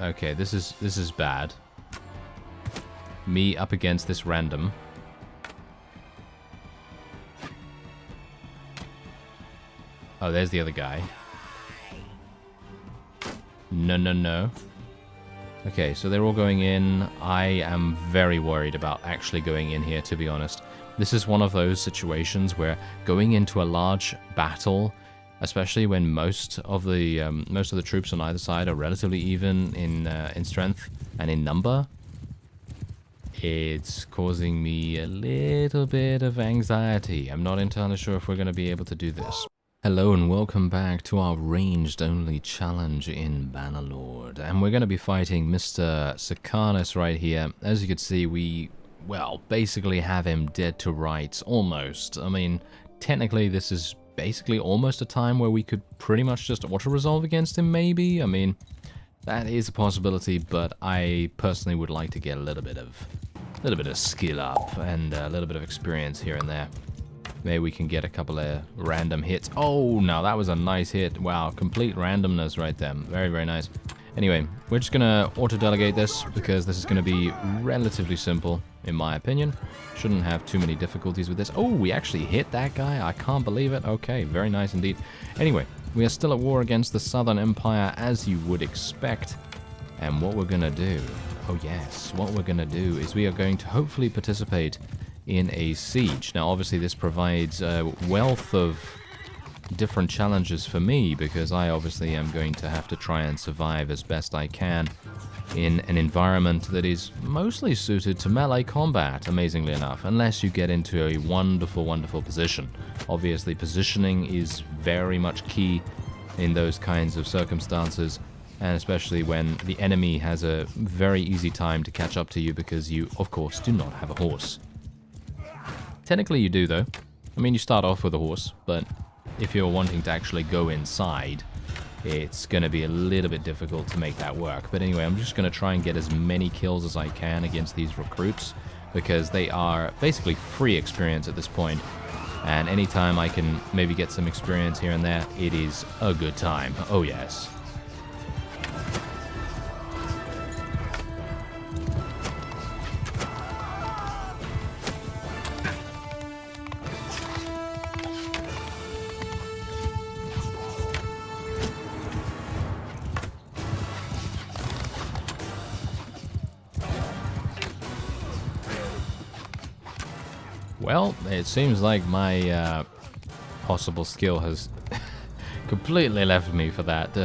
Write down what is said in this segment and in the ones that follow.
Okay, this is bad. Me up against this random. Oh, there's the other guy. No, no, no. Okay, so they're all going in. I am very worried about actually going in here, to be honest. This is one of those situations where going into a large battle, especially when most of the troops on either side are relatively even in strength and in number, it's causing me a little bit of anxiety. I'm not entirely sure if we're going to be able to do this. Hello and welcome back to our ranged-only challenge in Bannerlord. And we're going to be fighting Mr. Sakanis right here. As you can see, we, well, basically have him dead to rights, almost. I mean, technically this is basically almost a time where we could pretty much just auto-resolve against him, maybe? I mean, that is a possibility, but I personally would like to get a little bit of skill up and a little bit of experience here and there. Maybe we can get a couple of random hits. Oh, no, that was a nice hit. Wow, complete randomness right there. Very, very nice. Anyway, we're just going to auto-delegate this because this is going to be relatively simple, in my opinion. Shouldn't have too many difficulties with this. Oh, we actually hit that guy. I can't believe it. Okay, very nice indeed. Anyway, we are still at war against the Southern Empire, as you would expect. And what we're going to do, oh yes, what we're going to do is we are going to hopefully participate in a siege. Now, obviously, this provides a wealth of different challenges for me because I obviously am going to have to try and survive as best I can in an environment that is mostly suited to melee combat, amazingly enough, unless you get into a wonderful, wonderful position. Obviously, positioning is very much key in those kinds of circumstances, and especially when the enemy has a very easy time to catch up to you because you, of course, do not have a horse. Technically you do, though. I mean, you start off with a horse, but if you're wanting to actually go inside, it's going to be a little bit difficult to make that work. But anyway, I'm just going to try and get as many kills as I can against these recruits, because they are basically free experience at this point. And anytime I can maybe get some experience here and there, it is a good time. Oh yes. Well, it seems like my possible skill has completely left me for that,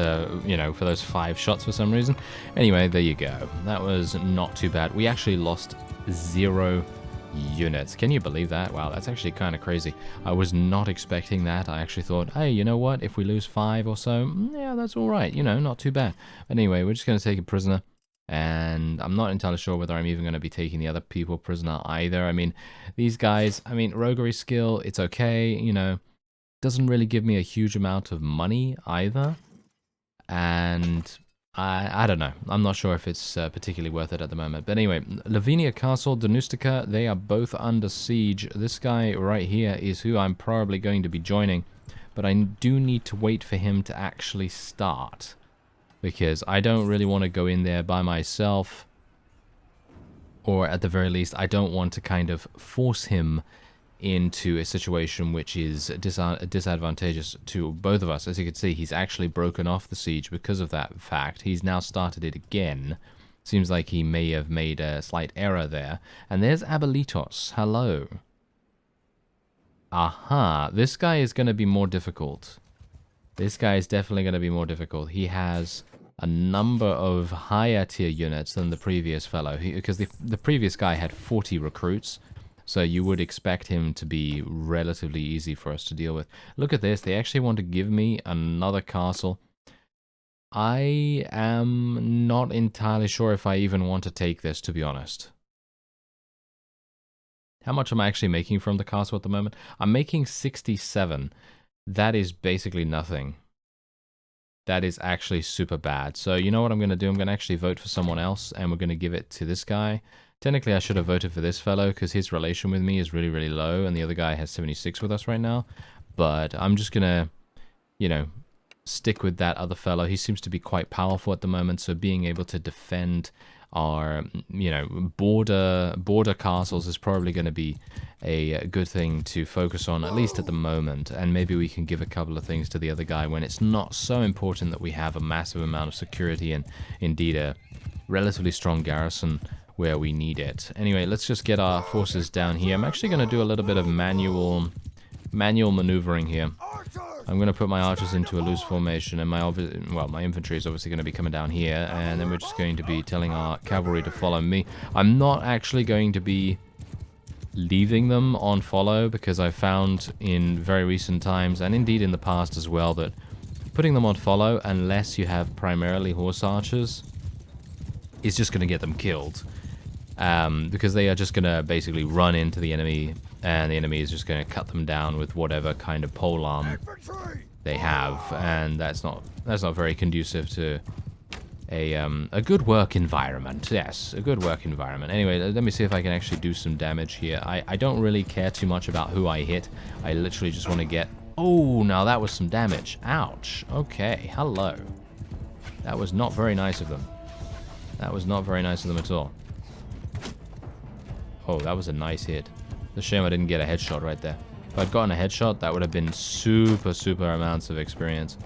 you know, for those 5 shots for some reason. Anyway, there you go. That was not too bad. We actually lost 0 units. Can you believe that? Wow, that's actually kind of crazy. I was not expecting that. I actually thought, hey, you know what? If we lose 5 or so, yeah, that's all right. You know, not too bad. But anyway, we're just going to take a prisoner. And I'm not entirely sure whether I'm even going to be taking the other people prisoner either. I mean, these guys, I mean, roguery skill, it's okay, you know, doesn't really give me a huge amount of money either. And I don't know. I'm not sure if it's particularly worth it at the moment. But anyway, Lavinia Castle, Danustica, they are both under siege. This guy right here is who I'm probably going to be joining. But I do need to wait for him to actually start, because I don't really want to go in there by myself, or at the very least, I don't want to kind of force him into a situation which is disadvantageous to both of us. As you can see, he's actually broken off the siege because of that fact. He's now started it again. Seems like he may have made a slight error there. And there's Abelitos. Hello. Aha, this guy is going to be more difficult. This guy is definitely going to be more difficult. He has a number of higher tier units than the previous fellow, because the previous guy had 40 recruits, so you would expect him to be relatively easy for us to deal with. Look at this, they actually want to give me another castle. I am not entirely sure if I even want to take this, to be honest. How much am I actually making from the castle at the moment? I'm making 67. That is basically nothing. That is actually super bad. So you know what I'm going to do? I'm going to actually vote for someone else, and we're going to give it to this guy. Technically, I should have voted for this fellow because his relation with me is really, really low, and the other guy has 76 with us right now. But I'm just going to, you know, stick with that other fellow. He seems to be quite powerful at the moment, so being able to defend our, border castles is probably going to be a good thing to focus on, at least at the moment. And maybe we can give a couple of things to the other guy when it's not so important that we have a massive amount of security and indeed a relatively strong garrison where we need it. Anyway, let's just get our forces down here. I'm actually going to do a little bit of manual maneuvering here. I'm going to put my archers into a loose formation, and my infantry is obviously going to be coming down here, and then we're just going to be telling our cavalry to follow me. I'm not actually going to be leaving them on follow, because I found in very recent times, and indeed in the past as well, that putting them on follow, unless you have primarily horse archers, is just going to get them killed. Because they are just going to basically run into the enemy, and the enemy is just going to cut them down with whatever kind of polearm they have, and that's not very conducive to a good work environment. Yes, a good work environment. Anyway, let me see if I can actually do some damage here. I don't really care too much about who I hit. I literally just want to get... Oh, now that was some damage. Ouch. Okay, hello. That was not very nice of them. That was not very nice of them at all. Oh, that was a nice hit. It's a shame I didn't get a headshot right there. If I'd gotten a headshot, that would have been super amounts of experience.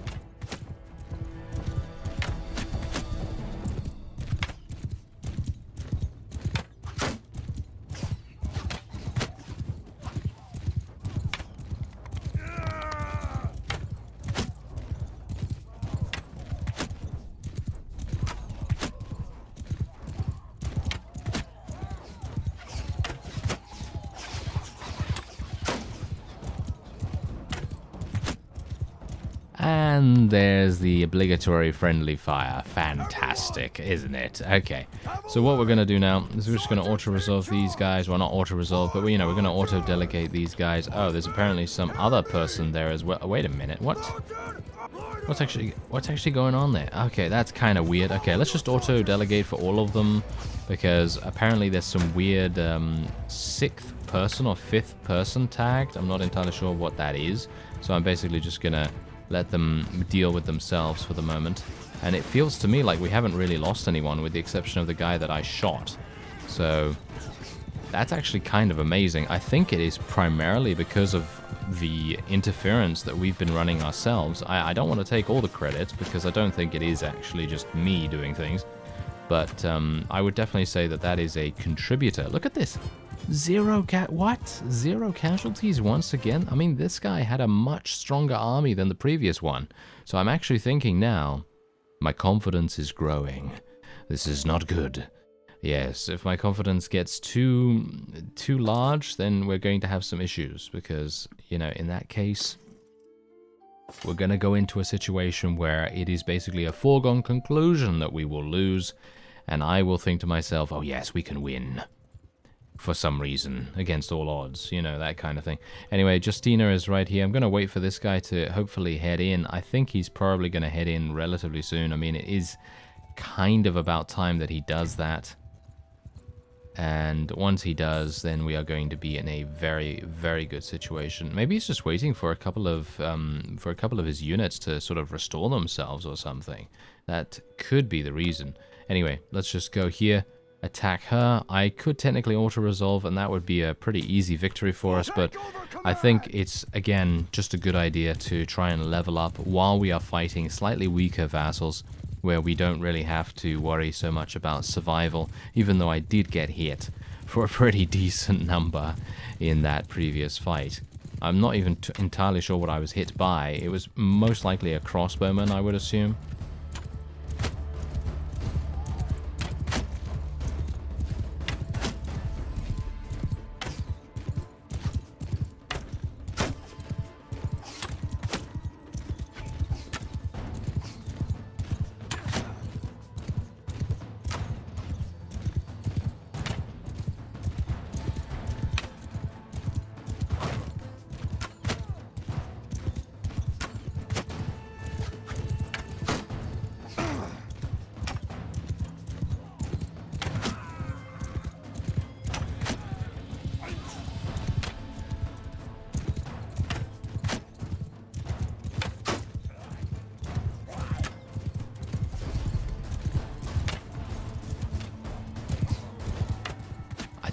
And there's the obligatory friendly fire. Fantastic, isn't it? Okay, so what we're going to do now is we're just going to auto-resolve these guys. Well, not auto-resolve, but we're going to auto-delegate these guys. Oh, there's apparently some other person there as well. Wait a minute, what? What's actually going on there? Okay, that's kind of weird. Okay, let's just auto-delegate for all of them, because apparently there's some weird 6th person or 5th person tagged. I'm not entirely sure what that is, so I'm basically just going to let them deal with themselves for the moment. And it feels to me like we haven't really lost anyone, with the exception of the guy that I shot. So that's actually kind of amazing. I think it is primarily because of the interference that we've been running ourselves. I don't want to take all the credit, because I don't think it is actually just me doing things. But I would definitely say that that is a contributor. Look at this. Zero casualties once again? I mean, this guy had a much stronger army than the previous one. So I'm actually thinking now, my confidence is growing. This is not good. Yes, if my confidence gets too large, then we're going to have some issues. Because, in that case, we're going to go into a situation where it is basically a foregone conclusion that we will lose. And I will think to myself, oh yes, we can win. For some reason, against all odds, that kind of thing. Anyway, Justina is right here. I'm going to wait for this guy to hopefully head in. I think he's probably going to head in relatively soon. I mean, it is kind of about time that he does that. And once he does, then we are going to be in a very good situation. Maybe he's just waiting for a couple of his units to sort of restore themselves or something. That could be the reason. Anyway, let's just go here. Attack her. I could technically auto-resolve, and that would be a pretty easy victory for us, but I think it's, again, just a good idea to try and level up while we are fighting slightly weaker vassals, where we don't really have to worry so much about survival, even though I did get hit for a pretty decent number in that previous fight. I'm not even entirely sure what I was hit by. It was most likely a crossbowman, I would assume.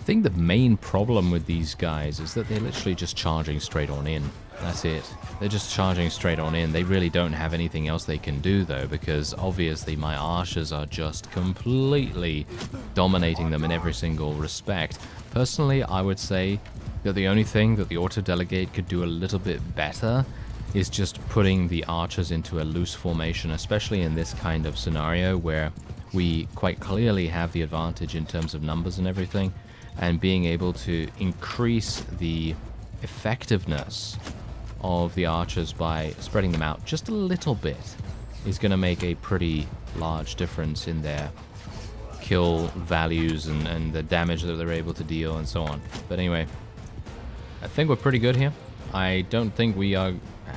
think the main problem with these guys is that they're literally just charging straight on in. That's it. They're just charging straight on in. They really don't have anything else they can do, though, because obviously my archers are just completely dominating them in every single respect. Personally, I would say that the only thing that the auto-delegate could do a little bit better is just putting the archers into a loose formation, especially in this kind of scenario where we quite clearly have the advantage in terms of numbers and everything, and being able to increase the effectiveness of the archers by spreading them out just a little bit is going to make a pretty large difference in their kill values and the damage that they're able to deal and so on. But anyway, I think we're pretty good here. I don't think we are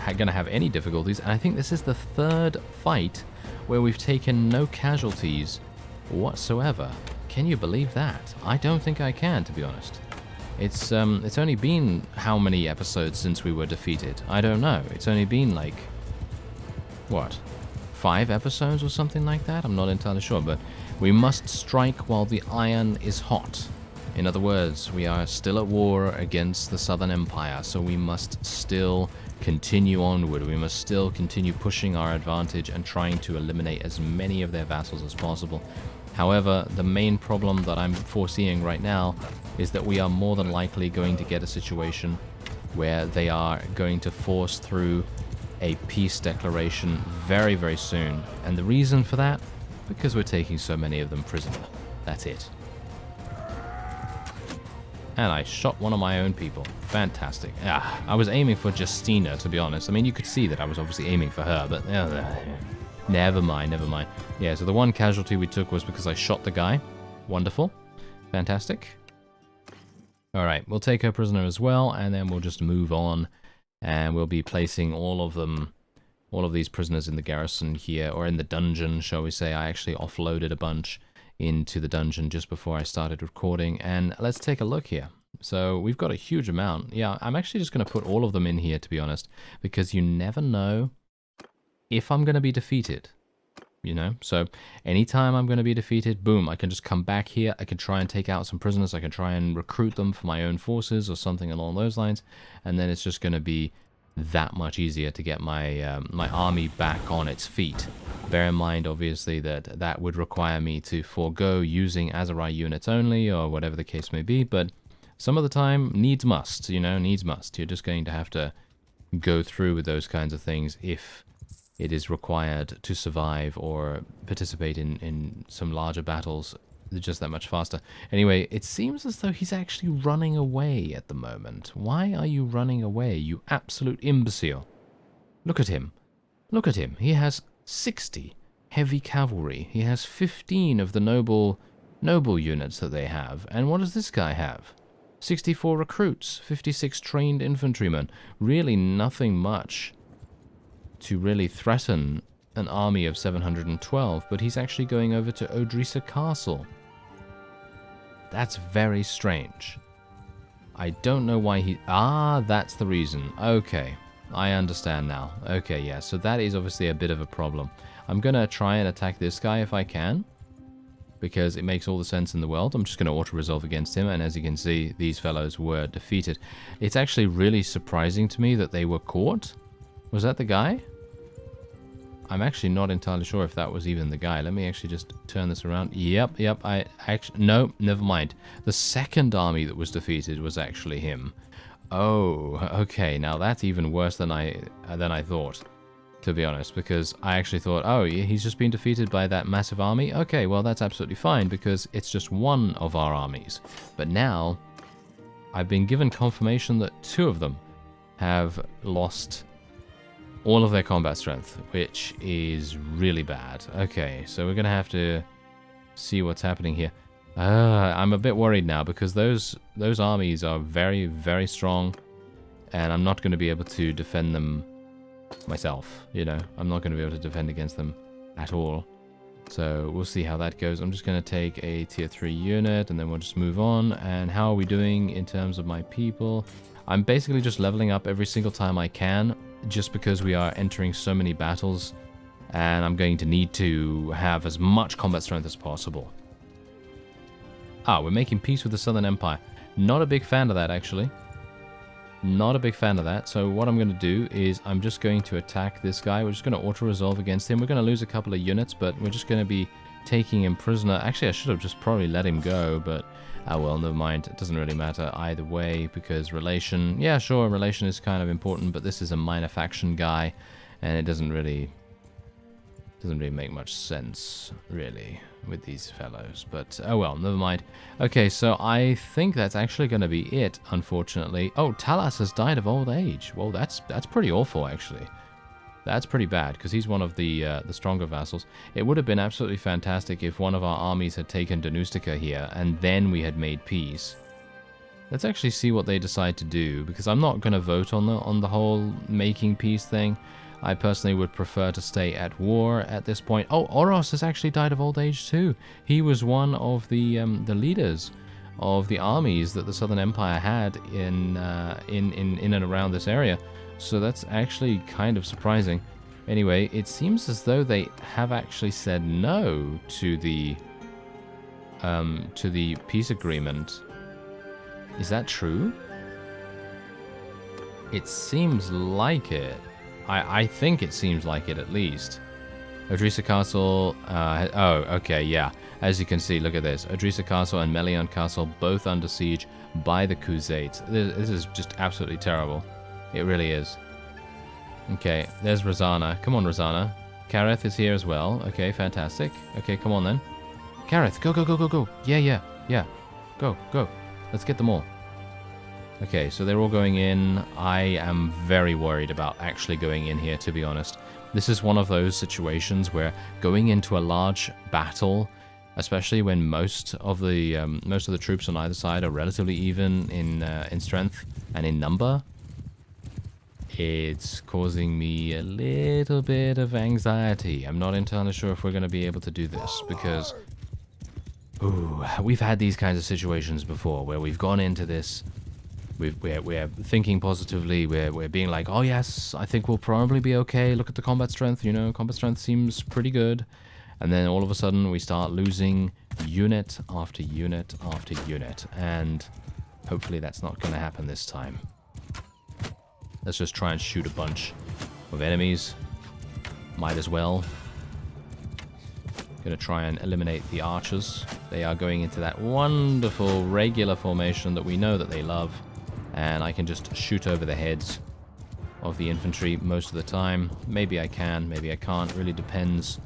going to have any difficulties, and I think this is the third fight where we've taken no casualties whatsoever. Can you believe that? I don't think I can, to be honest. It's only been how many episodes since we were defeated? I don't know. It's only been like, what, 5 episodes or something like that? I'm not entirely sure, but we must strike while the iron is hot. In other words, we are still at war against the Southern Empire, so we must still continue onward. We must still continue pushing our advantage and trying to eliminate as many of their vassals as possible. However, the main problem that I'm foreseeing right now is that we are more than likely going to get a situation where they are going to force through a peace declaration very, very soon. And the reason for that? Because we're taking so many of them prisoner. That's it. And I shot one of my own people. Fantastic. I was aiming for Justina, to be honest. I mean, you could see that I was obviously aiming for her, but never mind, never mind. Yeah, so the one casualty we took was because I shot the guy. Wonderful. Fantastic. Alright, we'll take her prisoner as well, and then we'll just move on, and we'll be placing all of these prisoners in the garrison here, or in the dungeon, shall we say. I actually offloaded a bunch into the dungeon just before I started recording, and let's take a look here. So we've got a huge amount. Yeah, I'm actually just going to put all of them in here, to be honest, because you never know if I'm going to be defeated, you know? So anytime I'm going to be defeated, boom, I can just come back here. I can try and take out some prisoners. I can try and recruit them for my own forces or something along those lines, and then it's just going to be that much easier to get my my army back on its feet. Bear in mind, obviously, that that would require me to forego using Aserai units only, or whatever the case may be, but some of the time, needs must, you know, needs must. You're just going to have to go through with those kinds of things if it is required to survive or participate in some larger battles just that much faster. Anyway, it seems as though he's actually running away at the moment. Why are you running away, you absolute imbecile? Look at him. Look at him. He has 60 heavy cavalry. He has 15 of the noble units that they have. And what does this guy have? 64 recruits, 56 trained infantrymen. Really nothing much to really threaten an army of 712, but he's actually going over to Odrisa Castle. That's very strange. I don't know why he... that's the reason. Okay, I understand now. Okay, yeah, so that is obviously a bit of a problem. I'm going to try and attack this guy if I can, because it makes all the sense in the world. I'm just going to auto-resolve against him, and as you can see, these fellows were defeated. It's actually really surprising to me that they were caught. Was that the guy? I'm actually not entirely sure if that was even the guy. Let me actually just turn this around. Yep, I actually... No, never mind. The second army that was defeated was actually him. Oh, okay. Now that's even worse than I thought, to be honest, because I actually thought, oh, he's just been defeated by that massive army? Okay, well, that's absolutely fine, because it's just one of our armies. But now, I've been given confirmation that 2 of them have lost all of their combat strength, which is really bad. Okay, so we're going to have to see what's happening here. I'm a bit worried now, because those armies are very, very strong, and I'm not going to be able to defend them myself, you know. I'm not going to be able to defend against them at all. So we'll see how that goes. I'm just going to take a tier 3 unit, and then we'll just move on. And how are we doing in terms of my people? I'm basically just leveling up every single time I can, just because we are entering so many battles, and I'm going to need to have as much combat strength as possible. Ah, we're making peace with the Southern Empire. Not a big fan of that, actually. Not a big fan of that. So what I'm going to do is I'm just going to attack this guy. We're just going to auto-resolve against him. We're going to lose a couple of units, but we're just going to be taking him prisoner. Actually, I should have just probably let him go, but oh well, never mind. It doesn't really matter either way because relation... Yeah, sure, relation is kind of important, but this is a minor faction guy, and it doesn't really make much sense, really, with these fellows. But, oh well, never mind. Okay, so I think that's actually going to be it, unfortunately. Oh, Talas has died of old age. Well, that's pretty awful, actually. That's pretty bad, because he's one of the stronger vassals. It would have been absolutely fantastic if one of our armies had taken Danustica here, and then we had made peace. Let's actually see what they decide to do, because I'm not going to vote on the whole making peace thing. I personally would prefer to stay at war at this point. Oh, Oros has actually died of old age too. He was one of the leaders of the armies that the Southern Empire had in and around this area. So that's actually kind of surprising. Anyway, it seems as though they have actually said no to the peace agreement. Is that true? It seems like it. I think it seems like it, at least. Odrisa Castle... oh, okay, yeah. As you can see, look at this. Odrisa Castle and Melion Castle both under siege by the Khuzaits. This is just absolutely terrible. It really is. Okay, there's Razana. Come on, Razana. Kareth is here as well. Okay, fantastic. Okay, come on then. Kareth, go, go, go, go, go. Yeah. Go, go. Let's get them all. Okay, so they're all going in. I am very worried about actually going in here, to be honest. This is one of those situations where going into a large battle, especially when most of the troops on either side are relatively even in strength and in number, it's causing me a little bit of anxiety. I'm not entirely sure if we're going to be able to do this because we've had these kinds of situations before where we've gone into this. We're thinking positively. We're being like, oh yes, I think we'll probably be okay. Look at the combat strength. You know, combat strength seems pretty good. And then all of a sudden we start losing unit after unit after unit. And hopefully that's not going to happen this time. Let's just try and shoot a bunch of enemies. Might as well. Gonna try and eliminate the archers. They are going into that wonderful regular formation that we know that they love. And I can just shoot over the heads of the infantry most of the time. Maybe I can, maybe I can't. Really depends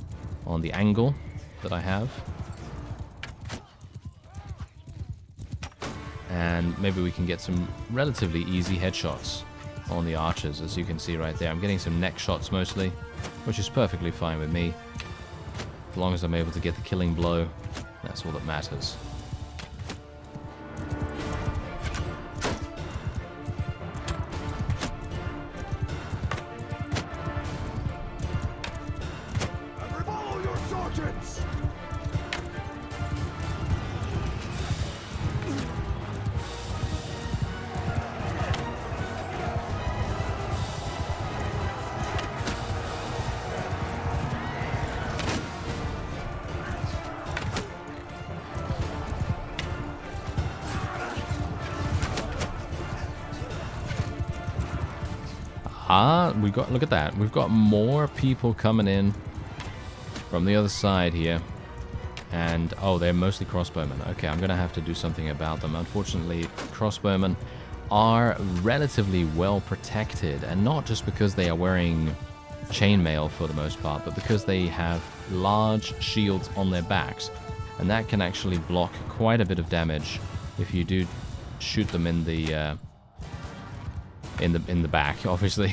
on the angle that I have. And maybe we can get some relatively easy headshots on the archers, as you can see right there. I'm getting some neck shots mostly, which is perfectly fine with me. As long as I'm able to get the killing blow, that's all that matters. Look at that. We've got more people coming in from the other side here. And, oh, they're mostly crossbowmen. Okay, I'm going to have to do something about them. Unfortunately, crossbowmen are relatively well protected. And not just because they are wearing chainmail for the most part, but because they have large shields on their backs. And that can actually block quite a bit of damage if you do shoot them in the back, obviously.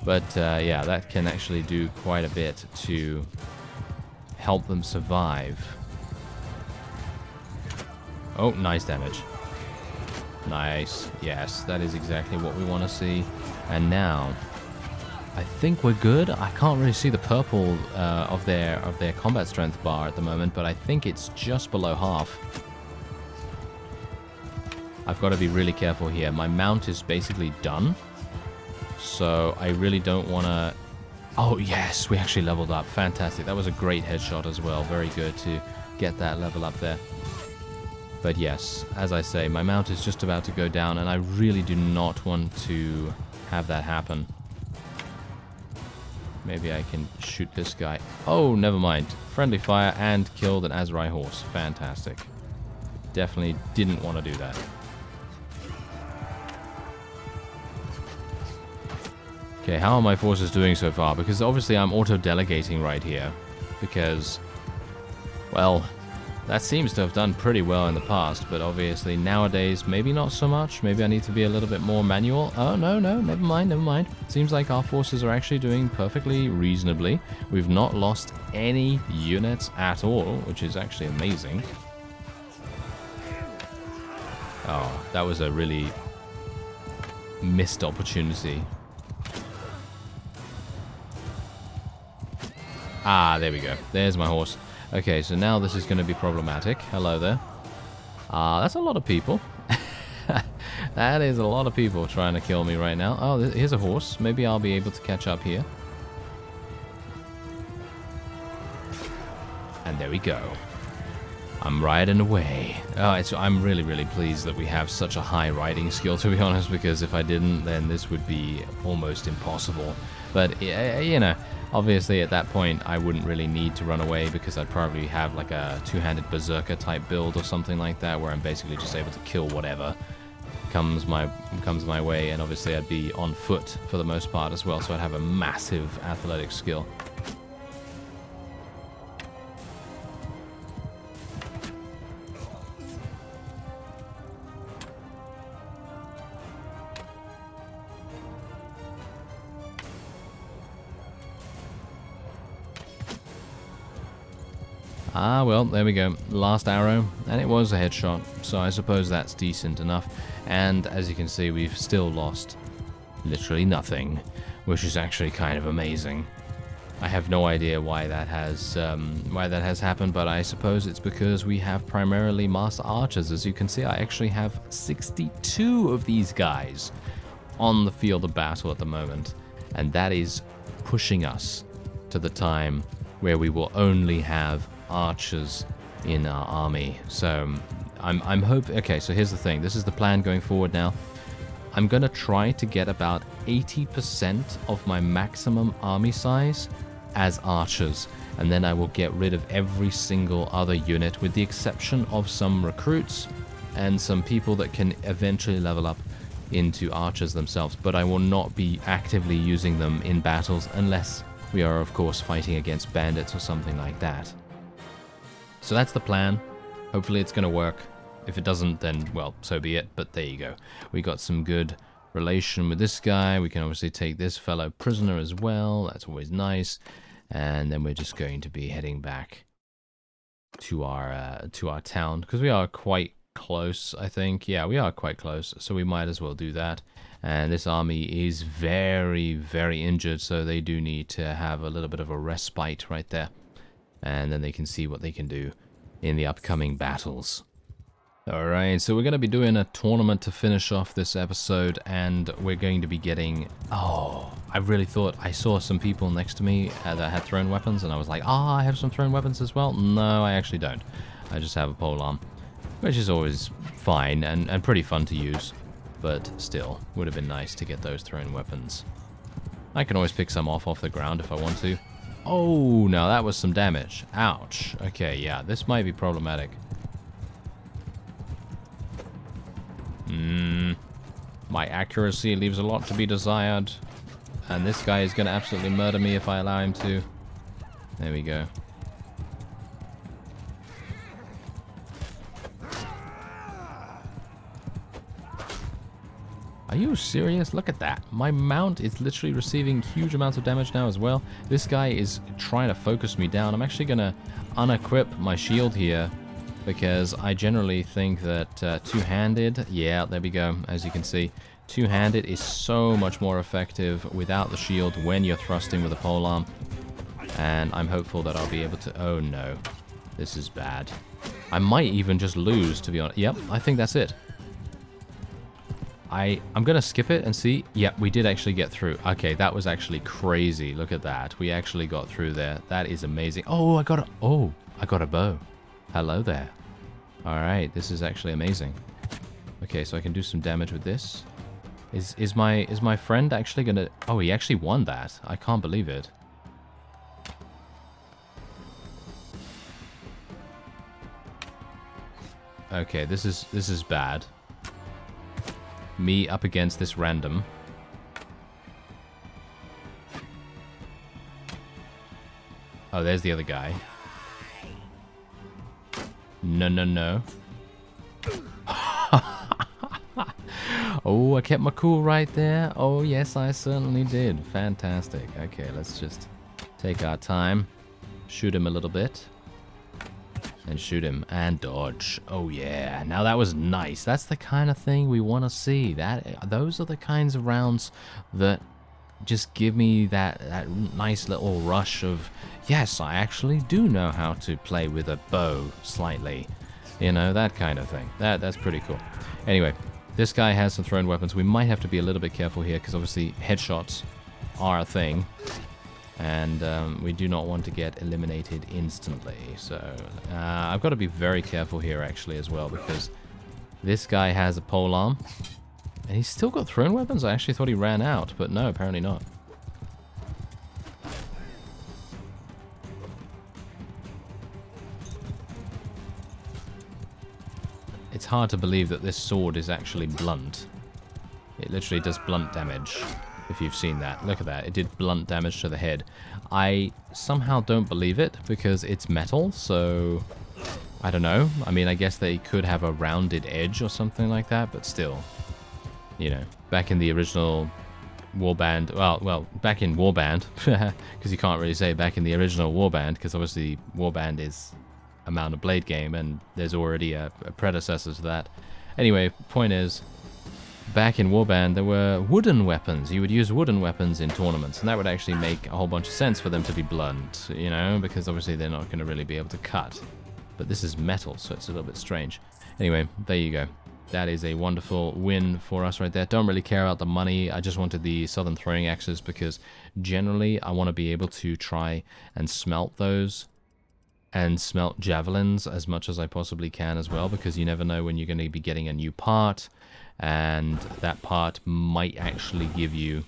But yeah, that can actually do quite a bit to help them survive. Oh, nice damage. Nice. Yes, that is exactly what we want to see. And now, I think we're good. I can't really see the purple of their combat strength bar at the moment, but I think it's just below half. I've got to be really careful here. My mount is basically done. So I really don't want to... Oh, yes, we actually leveled up. Fantastic. That was a great headshot as well. Very good to get that level up there. But yes, as I say, my mount is just about to go down, and I really do not want to have that happen. Maybe I can shoot this guy. Oh, never mind. Friendly fire and killed an Azrai horse. Fantastic. Definitely didn't want to do that. Okay, how are my forces doing so far? Because obviously I'm auto-delegating right here. Because, well, that seems to have done pretty well in the past, but obviously nowadays maybe not so much. Maybe I need to be a little bit more manual. Oh, no, never mind. Seems like our forces are actually doing perfectly reasonably. We've not lost any units at all, which is actually amazing. Oh, that was a really missed opportunity. Ah, there we go. There's my horse. Okay, so now this is going to be problematic. Hello there. That's a lot of people. That is a lot of people trying to kill me right now. Oh, here's a horse. Maybe I'll be able to catch up here. And there we go. I'm riding away. Oh, I'm really, really pleased that we have such a high riding skill, to be honest, because if I didn't, then this would be almost impossible. But, you know, obviously at that point I wouldn't really need to run away because I'd probably have like a two-handed berserker type build or something like that, where I'm basically just able to kill whatever comes my way, and obviously I'd be on foot for the most part as well, so I'd have a massive athletic skill. Ah, well, there we go. Last arrow, and it was a headshot, so I suppose that's decent enough. And as you can see, we've still lost literally nothing, which is actually kind of amazing. I have no idea why that has happened, but I suppose it's because we have primarily master archers. As you can see, I actually have 62 of these guys on the field of battle at the moment, and that is pushing us to the time where we will only have archers in our army. So I'm hoping. Okay, so here's the thing. This is the plan going forward now. I'm gonna try to get about 80% of my maximum army size as archers, and then I will get rid of every single other unit, with the exception of some recruits and some people that can eventually level up into archers themselves. But I will not be actively using them in battles unless we are, of course, fighting against bandits or something like that. So that's the plan. Hopefully it's going to work. If it doesn't, then, well, so be it. But there you go. We got some good relation with this guy. We can obviously take this fellow prisoner as well. That's always nice. And then we're just going to be heading back to our town, because we are quite close, I think. Yeah, we are quite close, so we might as well do that. And this army is very, very injured, so they do need to have a little bit of a respite right there. And then they can see what they can do in the upcoming battles. Alright, so we're going to be doing a tournament to finish off this episode, and we're going to be getting... Oh, I really thought I saw some people next to me that had thrown weapons, and I was like, I have some thrown weapons as well. No, I actually don't. I just have a polearm, which is always fine and pretty fun to use, but still, would have been nice to get those thrown weapons. I can always pick some off the ground if I want to. Oh, now that was some damage. Ouch. Okay, yeah, this might be problematic. My accuracy leaves a lot to be desired. And this guy is going to absolutely murder me if I allow him to. There we go. Are you serious? Look at that. My mount is literally receiving huge amounts of damage now as well. This guy is trying to focus me down. I'm actually going to unequip my shield here, because I generally think that two-handed, yeah, there we go, as you can see, two-handed is so much more effective without the shield when you're thrusting with a polearm. And I'm hopeful that I'll be able to... Oh no, this is bad. I might even just lose, to be honest. Yep, I think that's it. I'm going to skip it and see. Yep, we did actually get through. Okay, that was actually crazy. Look at that. We actually got through there. That is amazing. Oh, I got a bow. Hello there. Alright, this is actually amazing. Okay, so I can do some damage with this. Is my friend actually gonna... Oh, he actually won that. I can't believe it. Okay, this is bad. Me up against this random. Oh, there's the other guy. No, no, no. Oh, I kept my cool right there. Oh, yes, I certainly did. Fantastic. Okay, let's just take our time. Shoot him a little bit. And shoot him. And dodge. Oh, yeah. Now, that was nice. That's the kind of thing we want to see. Those are the kinds of rounds that just give me that nice little rush of, yes, I actually do know how to play with a bow slightly. You know, that kind of thing. That's pretty cool. Anyway, this guy has some thrown weapons. We might have to be a little bit careful here because obviously headshots are a thing. And we do not want to get eliminated instantly. So I've got to be very careful here actually as well because this guy has a polearm. And he's still got thrown weapons? I actually thought he ran out, but no, apparently not. It's hard to believe that this sword is actually blunt. It literally does blunt damage, if you've seen that. Look at that, it did blunt damage to the head. I somehow don't believe it, because it's metal, so... I don't know. I mean, I guess they could have a rounded edge or something like that, but still. You know, back in the original Warband, well, back in Warband, because you can't really say back in the original Warband, because obviously Warband is a Mount and Blade game, and there's already a predecessor to that. Anyway, point is, back in Warband, there were wooden weapons. You would use wooden weapons in tournaments, and that would actually make a whole bunch of sense for them to be blunt, you know, because obviously they're not going to really be able to cut. But this is metal, so it's a little bit strange. Anyway, there you go. That is a wonderful win for us right there. Don't really care about the money. I just wanted the Southern Throwing Axes because generally I want to be able to try and smelt those and smelt javelins as much as I possibly can as well, because you never know when you're going to be getting a new part, and that part might actually give you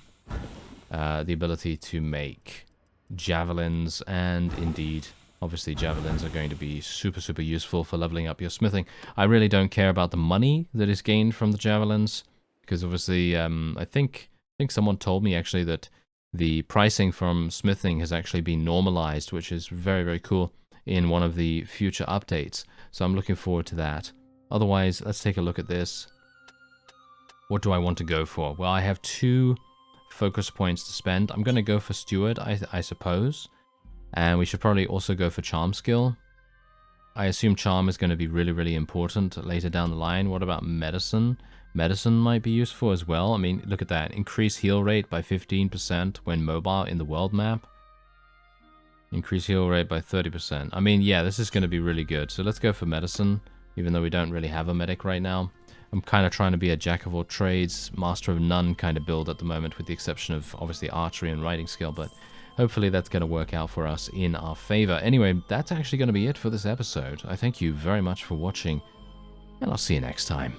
the ability to make javelins, and indeed... Obviously, javelins are going to be super, super useful for leveling up your smithing. I really don't care about the money that is gained from the javelins, because obviously, I think someone told me actually that the pricing from smithing has actually been normalized, which is very, very cool in one of the future updates. So I'm looking forward to that. Otherwise, let's take a look at this. What do I want to go for? Well, I have 2 focus points to spend. I'm going to go for Steward, I suppose. And we should probably also go for Charm skill. I assume Charm is going to be really, really important later down the line. What about Medicine? Medicine might be useful as well. I mean, look at that. Increase heal rate by 15% when mobile in the world map. Increase heal rate by 30%. I mean, yeah, this is going to be really good. So let's go for Medicine, even though we don't really have a medic right now. I'm kind of trying to be a jack of all trades, master of none kind of build at the moment, with the exception of obviously archery and riding skill, but... hopefully that's going to work out for us in our favor. Anyway, that's actually going to be it for this episode. I thank you very much for watching, and I'll see you next time.